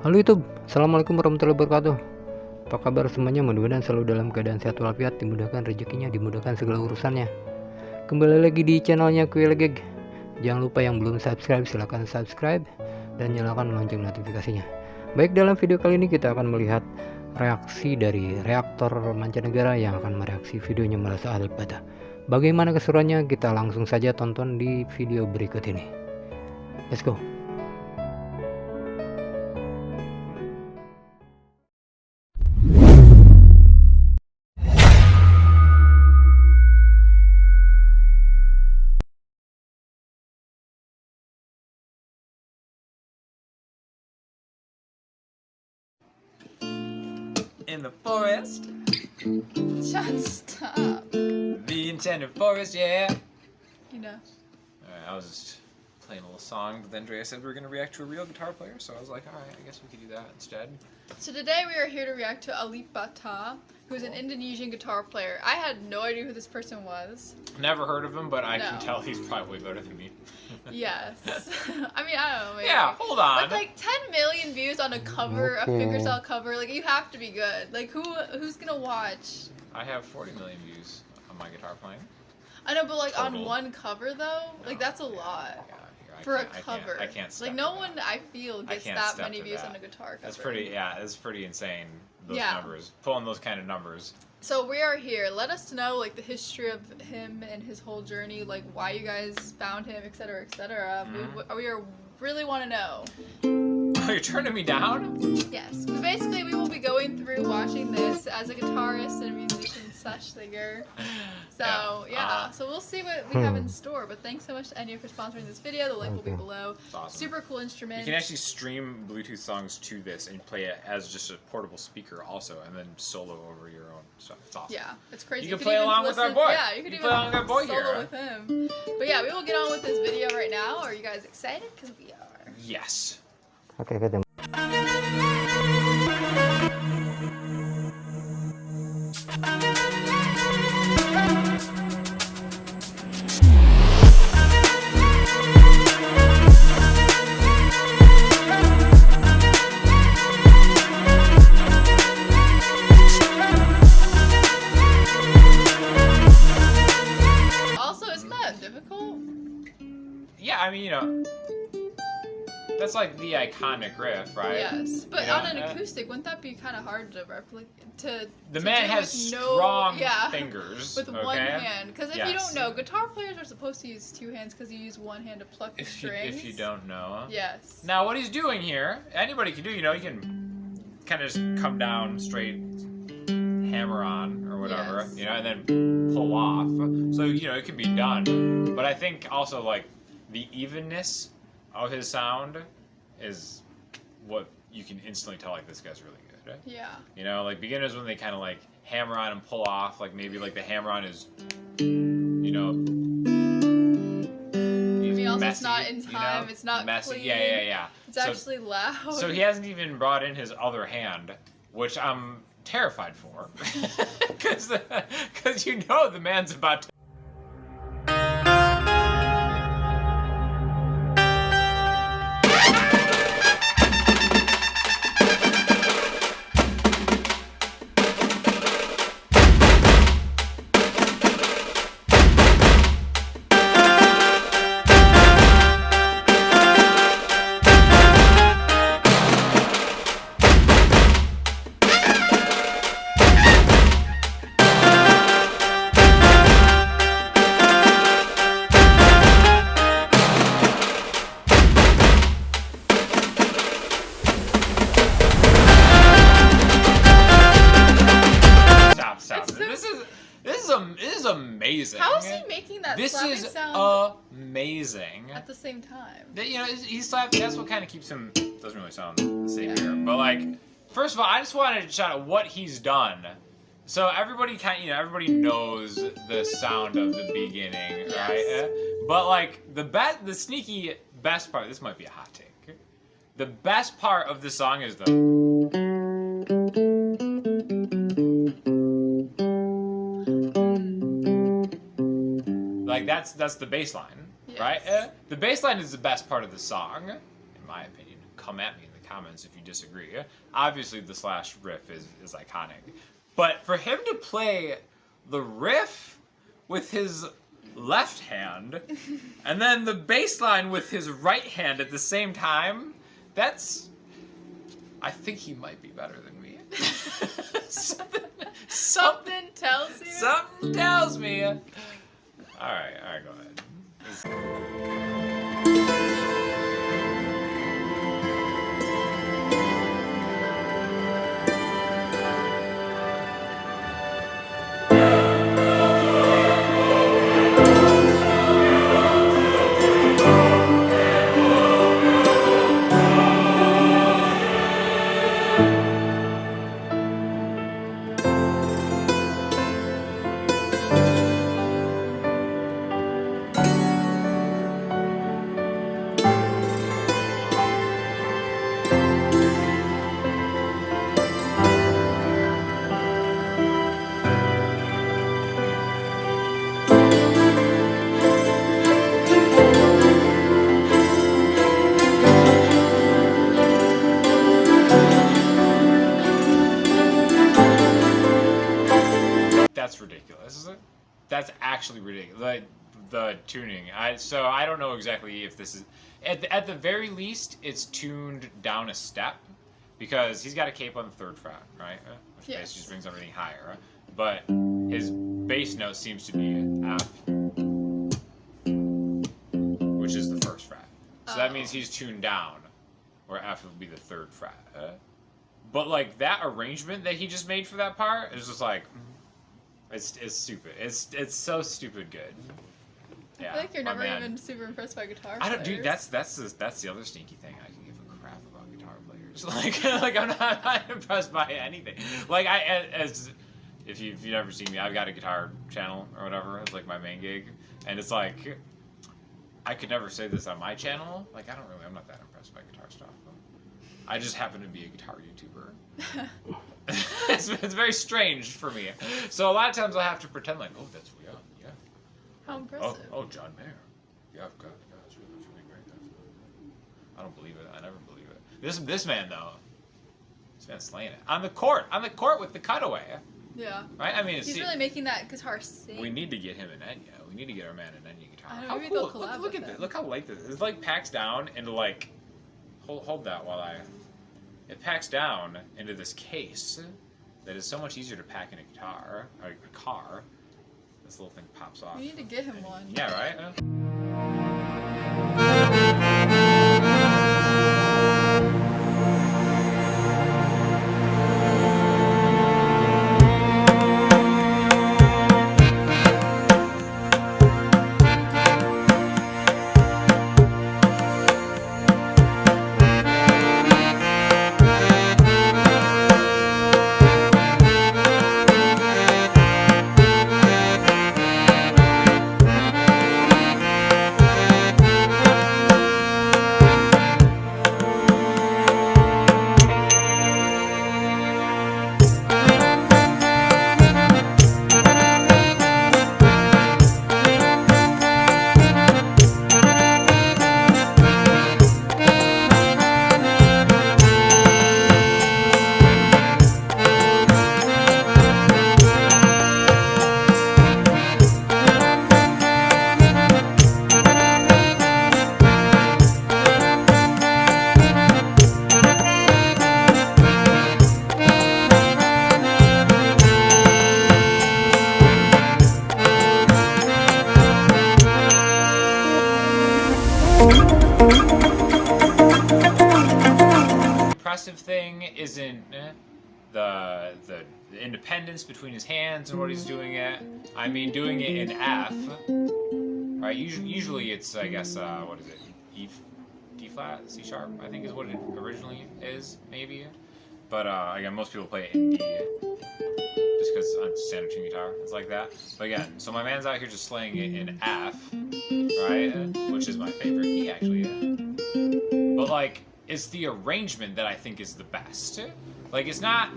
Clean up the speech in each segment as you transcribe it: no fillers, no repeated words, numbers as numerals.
Halo YouTube, Assalamualaikum warahmatullahi wabarakatuh. Apa kabar semuanya? Mudah-mudahan selalu dalam keadaan sehat walafiat, dimudahkan rezekinya, dimudahkan segala urusannya. Kembali lagi di channelnya Kuya Legeg. Jangan lupa yang belum subscribe silahkan subscribe dan nyalakan lonceng notifikasinya. Baik, dalam video kali ini kita akan melihat reaksi dari reaktor mancanegara yang akan mereaksi videonya merasa alipbata. Bagaimana keseruannya? Kita langsung saja tonton di video berikut ini. Let's go. In the forest. Just stop. The enchanted forest, yeah. You know. Alright, I was just playing a little song, but then Andrea said we were going to react to a real guitar player, so I was like, alright, I guess we could do that instead. So today we are here to react to Alipbata, who's an Indonesian guitar player. I had no idea who this person was. Never heard of him, but I No. can tell he's probably better than me. Yes. I mean, I don't know. Maybe. Yeah, hold on. With like 10 million views on a cover, a fingerstyle cover, like you have to be good. Like who's gonna watch? I have 40 million views on my guitar playing. I know, but like Total. on one cover though, like that's a lot. Yeah, here, For a can't- cover. I can't step like to no that. one I feel gets can't that step many to views that. on a guitar cover. That's pretty, yeah, it's pretty insane, those Yeah. numbers. Pulling those kind of numbers. So we are here. Let us know like the history of him and his whole journey, like why you guys found him, etc., etc. We are really want to know. Oh, you're turning me down? Yes. But basically, we will be going through watching this as a guitarist and musician slash singer. So yeah. So we'll see what we have in store. But thanks so much to Andrea for sponsoring this video. The link will be below. It's awesome. Super cool instrument. You can actually stream Bluetooth songs to this and play it as just a portable speaker also, and then solo over your own stuff. It's awesome. Yeah, it's crazy. You can play along with our boy. Yeah, you can You even play along with our boy solo here. with him. But yeah, we will get on with this video right now. Are you guys excited? Because we are. Yes. Oke, kita Also, isn't that difficult? Yeah, I mean, you know, that's like the iconic riff, right? Yes, but You know, on an acoustic, wouldn't that be kind of hard to replicate? The man do has with strong yeah, fingers. with one okay? hand. Because if you Yes. don't know, guitar players are supposed to use two hands because you use one hand to pluck the If you, strings. if you don't know. Yes. Now, what he's doing here, anybody can do, you know, you can kind of just come down straight, hammer on, or whatever, Yes. you know, and then pull off. So, you know, it can be done. But I think also, like, the evenness of his sound is what you can instantly tell, like, this guy's really good, right? Yeah. You know, like, beginners, when they kind of, like, hammer on and pull off, like, maybe, like, the hammer on is, you know, I mean, also messy, it's not in you time. know? It's not messy. clean. Yeah. It's actually loud. So he hasn't even brought in his other hand, which I'm terrified for, because you know the man's about to. Stop. This is amazing. How is he making that This slapping is sound amazing. at the same time? You know, he's slapping. That's what kind of keeps him. Doesn't really sound the same here, but like, first of all, I just wanted to shout out what he's done. So everybody everybody knows the sound of the beginning, Yes. right? But like the sneaky best part. This might be a hot take. The best part of the song is the. Like that's the bass line, Yes. right? The bass line is the best part of the song, in my opinion. Come at me in the comments if you disagree. Obviously, the Slash riff is iconic. But for him to play the riff with his left hand and then the bass line with his right hand at the same time, that's... I think he might be better than me. Something tells you. Something tells me. All right, go ahead. That's ridiculous. That's actually ridiculous. Like the tuning. So I don't know exactly if this is at the very least it's tuned down a step because he's got a cape on the 3rd fret, right? Which basically just brings everything higher. But his bass note seems to be F, which is the 1st fret. So that means he's tuned down, where F would be the 3rd fret. But like that arrangement that he just made for that part is just like. It's stupid. It's so stupid good. Yeah, I feel like you're never even super impressed by guitar players. I don't, dude. That's the other sneaky thing. I can give a crap about guitar players. Like I'm not impressed by anything. Like if you've never seen me, I've got a guitar channel or whatever. It's like my main gig, and it's like I could never say this on my channel. Like I'm not that impressed by guitar stuff. I just happen to be a guitar YouTuber. It's very strange for me. So a lot of times I have to pretend like, oh, that's yeah. How impressive. Oh, John Mayer. Yeah, God, that's really great. I don't believe it. I never believe it. This man though, this man's slaying it on the court with the cutaway. Yeah. Right. I mean, he's really making that guitar sing. We need to get him an Enya. We need to get our man an Enya guitar. How maybe cool! Look at this. Look how light this is. It like packs down into like. Hold that while I. It packs down into this case that is so much easier to pack in a guitar or a car. This little thing pops off. We need to get him one. Yeah, right? Impressive thing isn't the independence between his hands and what he's doing it. I mean, doing it in F, right? Usually it's, I guess, what is it? D flat, C sharp, I think is what it originally is, maybe. But again, most people play it in D, just because on standard tune guitar, it's like that. But again, so my man's out here just slaying it in F, right? Which is my favorite key, actually. But like, it's the arrangement that I think is the best. Like, it's not.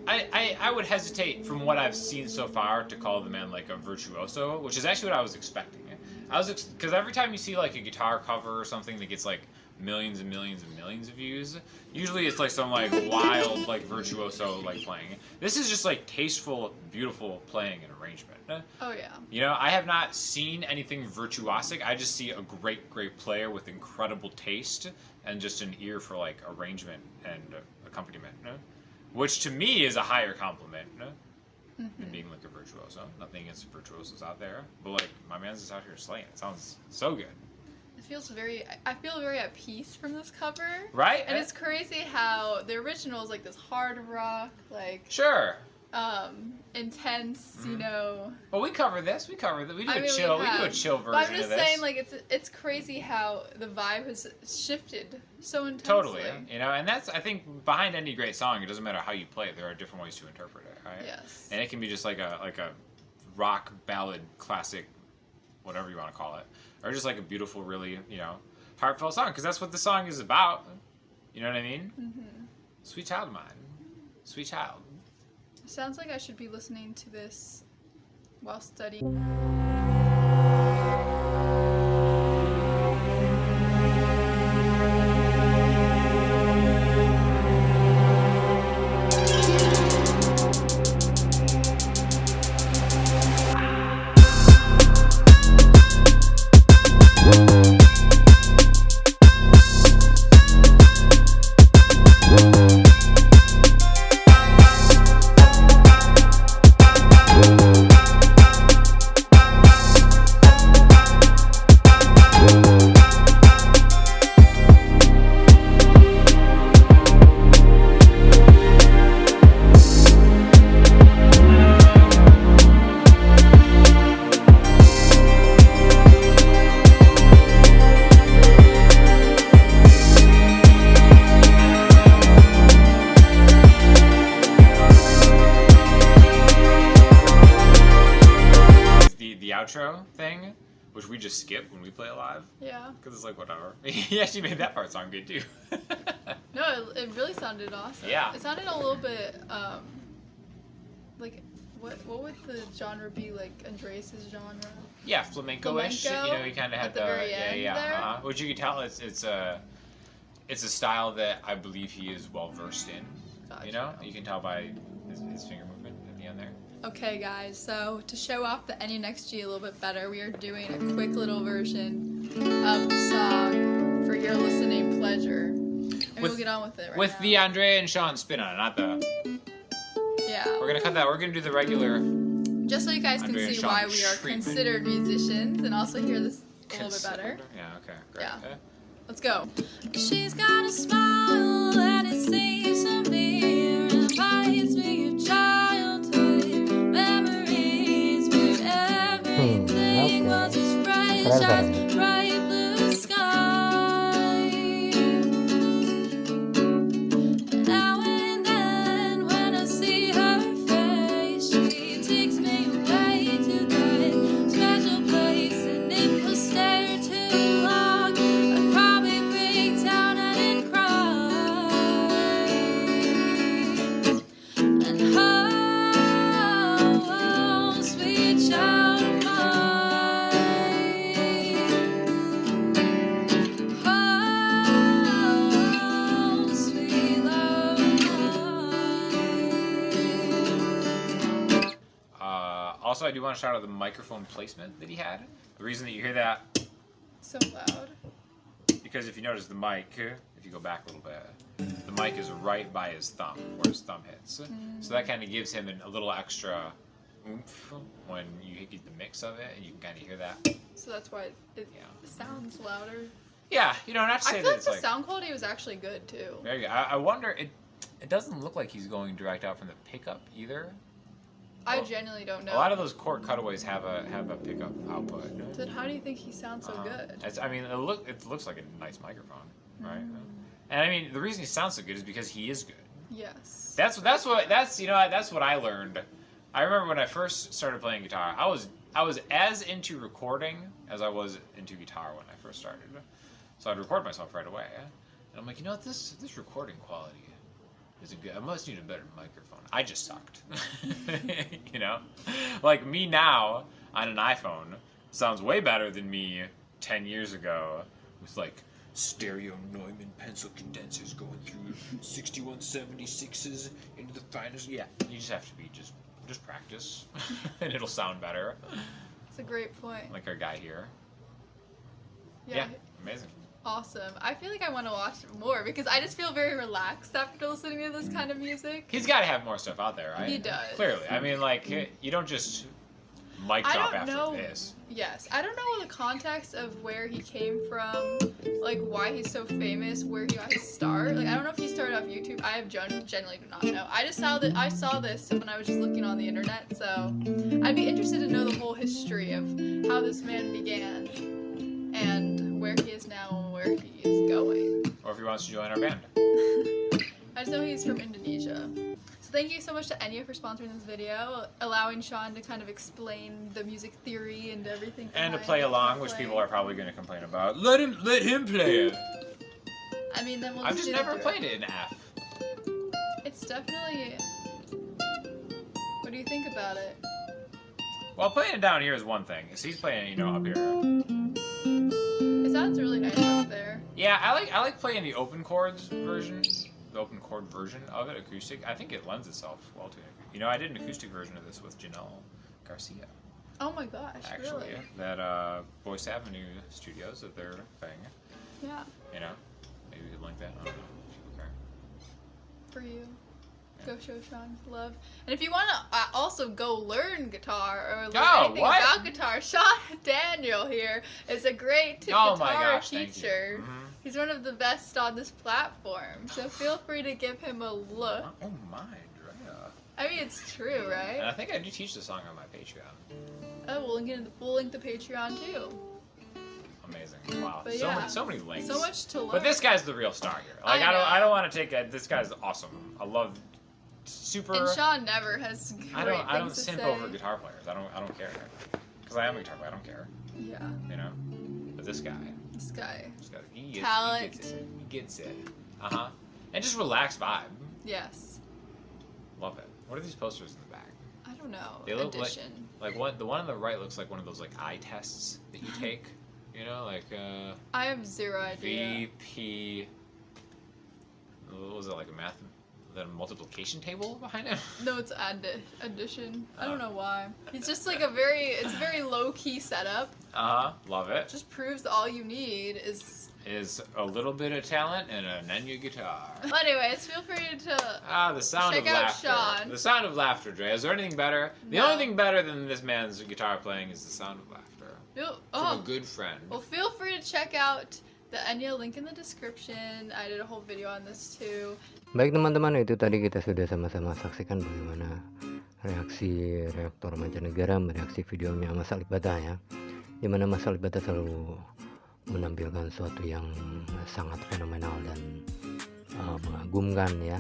I would hesitate from what I've seen so far to call the man like a virtuoso, which is actually what I was expecting. Because every time you see like a guitar cover or something that gets like millions and millions and millions of views. Usually it's like some like wild like virtuoso like playing. This is just like tasteful, beautiful playing and arrangement. Oh yeah. You know, I have not seen anything virtuosic. I just see a great player with incredible taste and just an ear for like arrangement and accompaniment, which to me is a higher compliment than being like a virtuoso. Nothing against virtuosos out there, but like my man's just out here slaying. It sounds so good. It feels I feel very at peace from this cover. Right? And it's crazy how the original is like this hard rock, like sure. Intense, you know. Well, we cover this. We cover that. We do a chill version but I'm just of this. saying, like, it's crazy how the vibe has shifted so intensely. Totally, you know, and that's I think behind any great song, it doesn't matter how you play it. There are different ways to interpret it, right? Yes. And it can be just like a rock ballad classic, whatever you want to call it, or just like a beautiful, really, you know, heartfelt song, because that's what the song is about. You know what I mean? Sweet child of mine, sweet child. Sounds like I should be listening to this while studying. Outro thing, which we just skip when we play it live. Yeah. Because it's like, whatever. He actually made that part sound good, too. No, it really sounded awesome. Yeah. It sounded a little bit, like, what would the genre be, like, Andreas' genre? Yeah, flamenco-ish. Flamenco, you know, he kind of had at the very end there. Which you can tell it's a style that I believe he is well versed in. Gotcha. You know, you can tell by his finger movement at the end there. Okay, guys, so to show off the NUNXG a little bit better, we are doing a quick little version of the song for your listening pleasure. And we'll get on with it right With now. the Andrea and Sean spin on it, not the... Yeah. We're going to cut that. We're going to do the regular... Just so you guys can Andrea and see Sean why we are treatment. considered musicians and also hear this a little bit better. Yeah, okay, great. Yeah. Let's go. She's got a smile and it seems to me reminds me of childhood memories where everything was as fresh as bright blue sky. Now and then when I see her face, she takes me away to that special place, and if I stare too long, I'd probably break down and cry. And oh, sweet child of mine, oh, sweet love of mine. Also, I do want to shout out the microphone placement that he had. The reason that you hear that, So loud. because if you notice the mic, if you go back a little bit, the mic is right by his thumb, where his thumb hits. So that kind of gives him a little extra oomph when you get the mix of it, and you can kind of hear that. So that's why it sounds louder. Yeah, you know, not to I say feel that like it's the like... sound quality was actually good too. Very good. I wonder, it doesn't look like he's going direct out from the pickup either. I genuinely don't know. A lot of those chord cutaways have a pickup output. Then how do you think he sounds so good? I mean, it looks like a nice microphone, right? And I mean, the reason he sounds so good is because he is good. Yes. That's what I learned. I remember when I first started playing guitar, I was as into recording as I was into guitar when I first started. So I'd record myself right away, and I'm like, you know what, this recording quality isn't good. I must need a better microphone. I just sucked. You know, like me now on an iPhone sounds way better than me 10 years ago with like stereo Neumann pencil condensers going through 6176s into the finest. Yeah, you just have to be just practice, and it'll sound better. It's a great point. Like our guy here. Yeah. Amazing. Awesome. I feel like I want to watch more because I just feel very relaxed after listening to this kind of music. He's got to have more stuff out there, right? He does. Clearly. I mean, like, you don't just mic drop after this. Yes. I don't know the context of where he came from, like why he's so famous, where he got his start. Like I don't know if he started off YouTube. I have generally do not know. I just saw that I saw this when I was just looking on the internet, so I'd be interested to know the whole history of how this man began and where he is now and where he is going. Or if he wants to join our band. I just know he's from Indonesia. So thank you so much to Enya for sponsoring this video, allowing Sean to kind of explain the music theory and everything. And to behind play along, guitar which playing. people are probably going to complain about. Let him play it. I mean, then we'll I've just just do never the- played it in F. It's definitely. What do you think about it? Well, playing it down here is one thing. So he's playing, you know, up here. It sounds really nice up there. Yeah, I like playing the open chords version, the open chord version of it, acoustic. I think it lends itself well to it. You know, I did an acoustic version of this with Janelle Garcia, Oh my gosh, actually, really? that Boyce Avenue Studios at their thing. Yeah, You know, maybe we could link that. I don't know. Okay. for you. Go show Sean love. And if you want to also go learn guitar or learn anything what? about guitar, Sean Daniel here is a great Oh my guitar gosh, thank you. teacher. Mhm. He's one of the best on this platform, so feel free to give him a look. Oh my, Andrea. I mean, it's true, And right? I think I do teach the song on my Patreon. Oh, we'll link the Patreon too. Amazing. Wow. But So yeah, many, so many links. So much to learn. But this guy's the real star here. Like I know. I don't want to take it. This guy's awesome. I love super. And Sean never has great I don't things to simp say. over guitar players. I don't care. Because I am a guitar player. I don't care. Yeah, You know. But this guy, this guy. he Talent. He gets it. And just relaxed vibe. Yes. Love it. What are these posters in the back? I don't know. They look Edition. like the one on the right looks like one of those like eye tests that you take. You know, like I have zero idea. VP. What was it, like a math? The multiplication table behind him? No, it's addition. I don't Oh. know why. He's just like it's a very low key setup. Love it. Just proves that all you need is. Is a little bit of talent and an Enya guitar. Well, anyways, feel free to. The sound Check of out laughter. Sean. The sound of laughter, Dre. Is there anything better? The No. only thing better than this man's guitar playing is the sound of laughter. From a good friend. Well, feel free to check out the Enya link in the description. I did a whole video on this too. Baik teman-teman, itu tadi kita sudah sama-sama saksikan bagaimana reaksi reaktor mancanegara mereaksi videonya Mas Alipbata ya. Dimana Mas Alipbata selalu menampilkan sesuatu yang sangat fenomenal dan mengagumkan ya,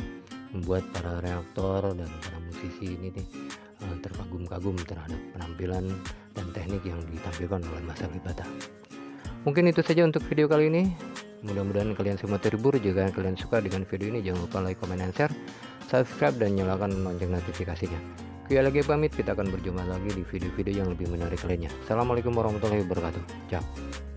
membuat para reaktor dan para musisi ini nih terkagum-kagum terhadap penampilan dan teknik yang ditampilkan oleh Mas Alipbata. Mungkin itu saja untuk video kali ini. Mudah-mudahan kalian semua terhibur. Jika kalian suka dengan video ini, jangan lupa like, comment, and share, subscribe, dan nyalakan lonceng notifikasinya. Kuya Legeg pamit, kita akan berjumpa lagi di video-video yang lebih menarik lainnya. Assalamualaikum warahmatullahi wabarakatuh. Ciao.